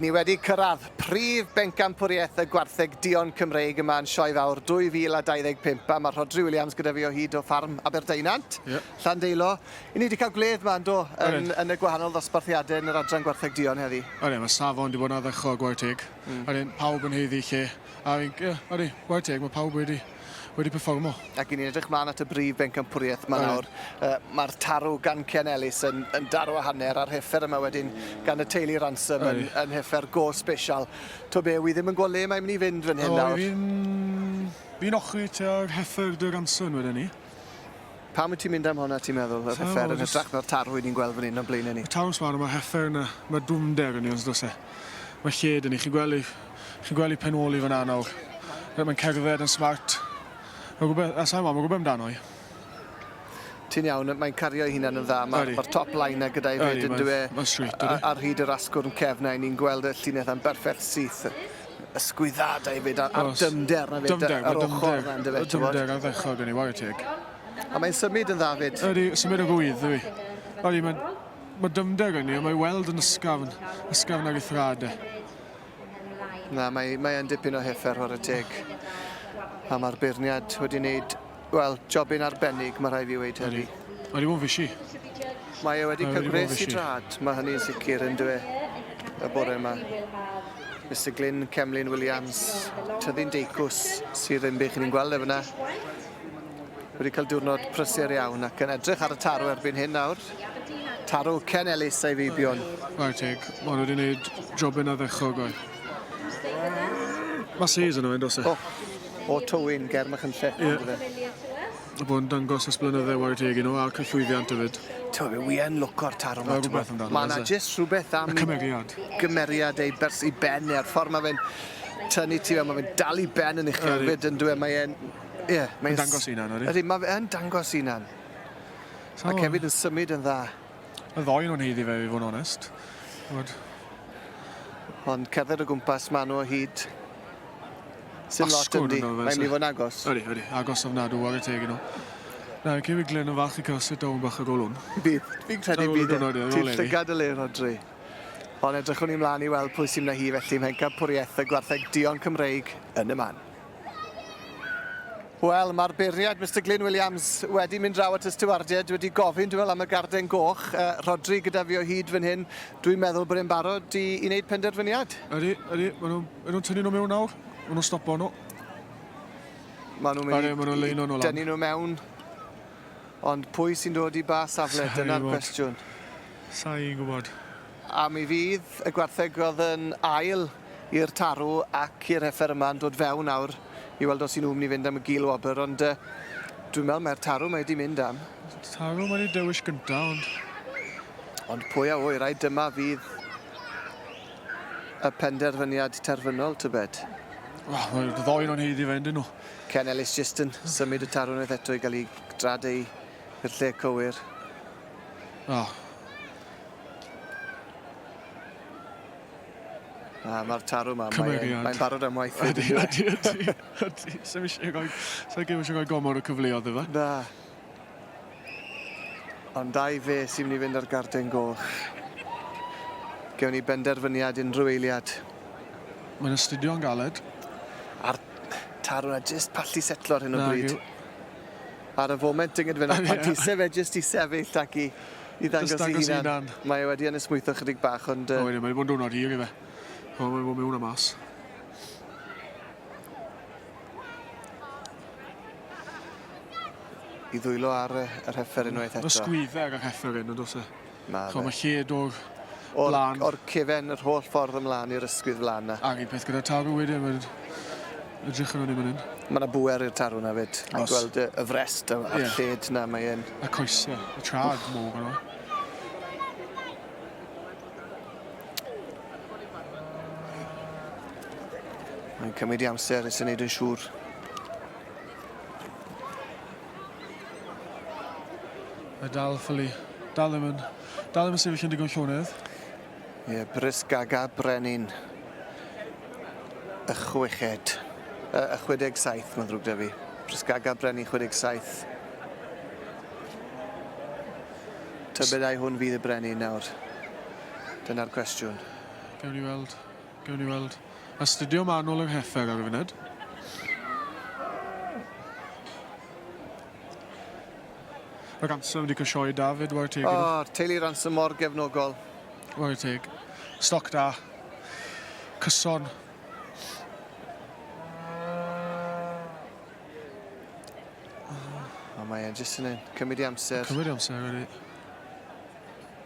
Ni wedi cyrraedd Prig Bencampwriaeth Gwartheg Duon Cymreig yma yn Sioe Fawr 2025 a mae Rhodri Williams gyda fi o hyd o ffarm Aberdeinant, Llandeilo. I ni wedi cael gwledd yma yn y gwahanol ddosbarthiadau yn yr adran Gwartheg Duon heddi. Mae safon wedi bod yn addechol Gwartheg. Pawb yn heiddi lle. Gwartheg, mae pawb wedi perfformo. Ac i ni'n edrych mlaen at y Brif Bencampwriaeth yma nawr. Mae'r tarw gan Ken Ellis yn darw a hanner a'r heffer yma wedyn gan y teulu Ransom yn heffer go special. To be, wi ddim yn gweld le mae'n mynd i fynd fan hyn nawr. Fi'n ochri tua'r heffer dy Ransom wedyn ni. Pam wyt ti'n mynd am hwnna, ti'n meddwl, yr heffer yn hytrach na'r tarw i ni'n gweld fan hyn o'n blaen ni? Y tarw swan, mae'r heffer yna, mae dwmder yn ni os dos e. Mae lled yn ni, chi'n gweld penoli fan nawr. Mae'n cerdded yn smart. Mae'n gwybod amdano i. Ti'n iawn, mae'n cario ei hunan yn dda. Mae'r top line gyda'i fyd yn dwi ar hyd yr asgwr yn cefna. Ni'n gweld y llinell yn berffaith syth. Ysgwyddadau fyd a'r dymder na fyd ar ochr yna yn dy fe. Dymder ar ddechrau gen i Gwartheg. A mae'n symud yn dda fyd. Ydy, symud o gwydd, dwi. Mae dymder gen i, a mae'n weld yn ysgafn ar ei thradau. Na, mae'n dipyn o heffer o'r y teg. A mae'r beirniad wedi wneud, wel, jobyn arbennig, mae rhaid fi wedi heddi. Mae wedi bod yn fysi. Mae wedi cael gres i drad, mae hynny'n sicr yn dwi y bore yma. Mr Glyn, Cemlyn Williams, tyddi'n deicws sydd yn bych ni'n gweld efo yna. Wedi cael diwrnod prysur iawn ac yn edrych ar y tarw erbyn hyn nawr. Tarw Ken Ellis a'i fibion. Gwartheg, mae wedi wneud jobyn addechog o'i. Mae seis yna fe'n dos e. O tywyn germach yn lle. Mae bod yn dangos ys blynydde Gwartheg nhw a'r cyffwyddiant yfyd. Wi yn lwco'r tarw yma. Mae yna jyst rhywbeth am gymeriad ei bers i ben neu'r ffordd mae fe'n tynnu ti fe. Mae fe'n dal i ben yn uchel fyd yn dwi. Mae'n dangos unan, ydy? Mae fe'n dangos unan. Ac hefyd yn symud yn dda. Y ddoi nhw'n heiddi fe, i fod yn onest. Ond cerdded o gwmpas maen nhw o hyd. Sy'n lot yndi, mae'n mynd i fod yn agos. Ydy, agos ofnadw ar y teg nhw. Na, Cefi Glyn yn fach i cysgu dawn bach y golwn. Fi'n credu bydd ti'n llygad y le, Rhodri. Ond edrychwn ni mlaen i weld pwy sy'n na hi felly. Bencampwriaeth Gwartheg Duon Cymreig yn y man. Wel, mae'r beirniad Mr Glyn Williams wedi mynd draw at y stiwardiad. Wedi gofyn, dwi'n meddwl, am y garden goch. Rhodri gyda fi o hyd fan hyn. Dwi'n meddwl bod e'n barod i wneud penderfyniad. Ydy, maen nhw'n tynnu nhw mewn nawr. Maen nhw'n stopo nhw. Maen nhw'n dynnu nhw mewn. Ond pwy sy'n dod i ba safle? Dyna'r cwestiwn. Sa'i'n gwybod. A mi fydd y Gwartheg oedd yn ail i'r tarw ac i'r heffer yma yn dod fewn nawr i weld os i nhw'n mynd i fynd am y gil wobr, ond dwi'n meddwl mae'r tarw mae wedi mynd am. Tarw mae wedi dewis gyntaf, Ond pwy a wy, rai dyma fydd y penderfyniad terfynol, tybed. Mae'r ddoi nhw'n heiddi fe ydyn nhw. Ken Ellis just yn symud y tarw wnaeth eto i gael ei dradau i'r lle cywir. Mae'r tarw yma, mae'n barod am waith. Ydy. Sa'n eisiau rhoi gomor o cyfleoedd efo. Na. Ond dau fe sy'n mynd i fynd ar garden goch. Gewn ni benderfyniad unrhyw eiliad. Mae'n astudio'n galed. A'r tarw yna jyst pallu setlo ar hyn o bryd. Ar y foment yngyd fe na, pan tisau fe jyst i sefyll ac i ddangos i hunan. Mae wedi yn ysmwytho chydig bach, ond... Mae wedi bod yn diwrnod hir i fe. Mae'n bod mewn a mas. I ddwylo ar yr heffer unwaith eto. Mae sgwyddau ar yr heffer un, dos e. Mae lled o'r blaen. O'r cefen, yr holl ffordd ymlaen i'r ysgwydd flaen na. Ac un peth gyda tarw wedyn, mae'n edrych yn o'n i fan hyn. Mae yna bwer i'r tarw na fyd. Mae'n gweld y frest a'r lled na mae yn. Y coesau, y trad mwg yno. Mae'n cymryd i amser ys yn neud yn siŵr. Mae dal ddim yn sefyll yn digon llonydd. Brys Gaga Brenin. Y 67, mae'n ddrwg da fi. Brys Gaga Brenin 67. Tybed ai hwn fydd y brenin nawr? Dyna'r cwestiwn. Gewn ni weld. Gewn ni weld. Astudio manwl yng Ngheffer ar y funud. Y Ransom wedi cysioi David Gwartheg. Teulu Ransom mor gefnogol. Gwartheg. Stoc da. Cyson. Mae'n jyst yn cymryd i amser. Cymryd i amser wedi.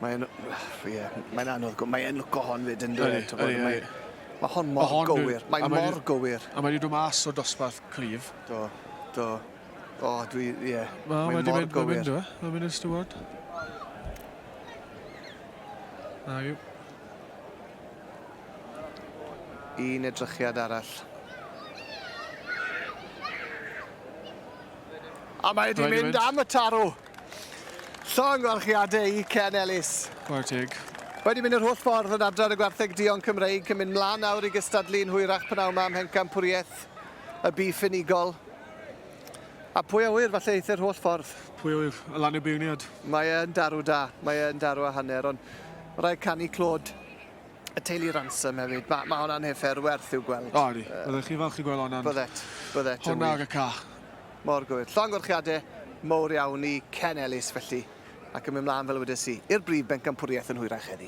Mae'n anodd. Mae'n lwco hon fyd yn dweud. Mae hon mor gywir. Mae'n mor gywir. A mae wedi dod mas o dosbarth cryf. Do. Mae'n mor gywir. Mae'n mynd i'r styward. Na yw. Un edrychiad arall. A mae wedi mynd am y tarw. Llonggorchiadau i Ken Ellis. Gwartheg. Wedi mynd yr holl ffordd yn adran y Gwartheg Duon Cymreig, yn mynd mlaen nawr i gystadlu'n hwyrach pnawn yma ym Bencampwriaeth y bif unigol. A pwy a wyr falle eithaf holl ffordd? Pwy a wyr, y lan y beirniad. Mae yn darw da, mae yn darw a hanner, ond mae rhaid canu clod y teulu Ransom hefyd. Mae hwnna'n heffer werth i'w gweld. O, di. Byddech chi falch i gweld hwnna'n. Byddet. Hwnna ag y ca. Mor gywir. Llonggorchiadau mowr iawn i Ken Ellis felly. Ac yn mynd mlaen fel wedys i i'r brif Bencampwriaeth yn hwyrach heddi.